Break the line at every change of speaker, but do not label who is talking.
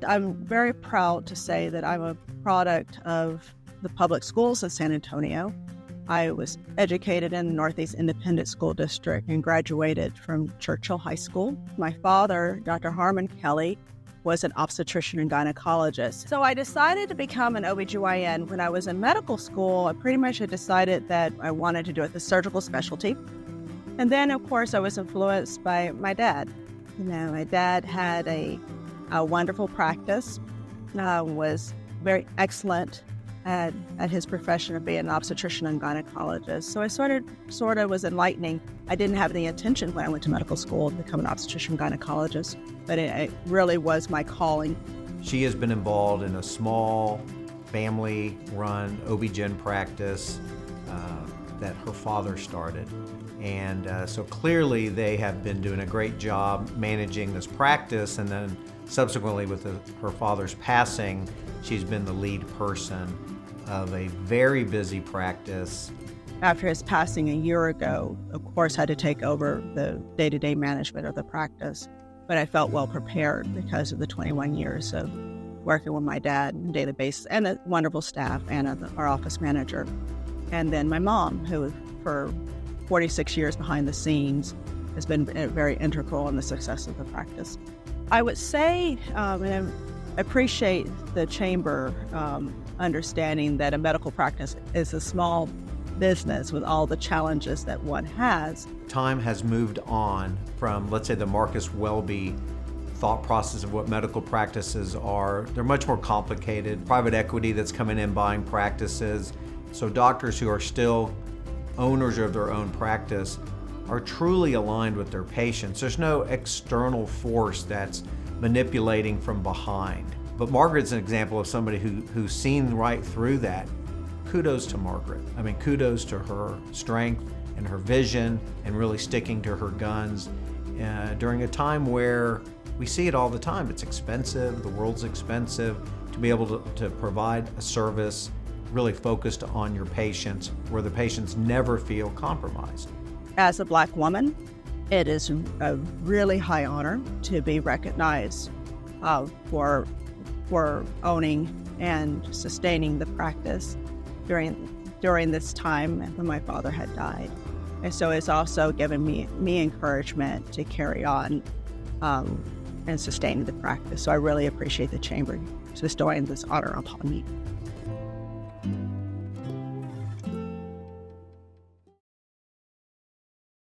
I'm very proud to say that I'm a product of the public schools of San Antonio. I was educated in the Northeast Independent School District and graduated from Churchill High School. My father, Dr. Harmon Kelley, was an obstetrician and gynecologist. So I decided to become an OBGYN. When I was in medical school, I pretty much had decided that I wanted to do it the surgical specialty. And then, of course, I was influenced by my dad. My dad had a wonderful practice, was very excellent at his profession of being an obstetrician and gynecologist. So I sort of was enlightening. I didn't have the intention when I went to medical school to become an obstetrician gynecologist, but it really was my calling.
She has been involved in a small family-run OB-GYN practice that her father started. And so clearly they have been doing a great job managing this practice, and then subsequently with her father's passing, she's been the lead person of a very busy practice.
After his passing a year ago, of course, I had to take over the day-to-day management of the practice, but I felt well prepared because of the 21 years of working with my dad on a daily basis and the wonderful staff and our office manager. And then my mom, who for 46 years behind the scenes has been very integral in the success of the practice. I would say, and I appreciate the chamber understanding that a medical practice is a small business with all the challenges that one has.
Time has moved on from, let's say, the Marcus Welby thought process of what medical practices are. They're much more complicated. Private equity that's coming in buying practices. So doctors who are still owners of their own practice are truly aligned with their patients. There's no external force that's manipulating from behind. But Margaret's an example of somebody who's seen right through that. Kudos to Margaret. I mean, kudos to her strength and her vision and really sticking to her guns during a time where we see it all the time. It's expensive, the world's expensive. To be able to provide a service really focused on your patients, where the patients never feel compromised.
As a Black woman, it is a really high honor to be recognized for owning and sustaining the practice during this time when my father had died. And so it's also given me encouragement to carry on and sustain the practice. So I really appreciate the chamber bestowing this honor upon me.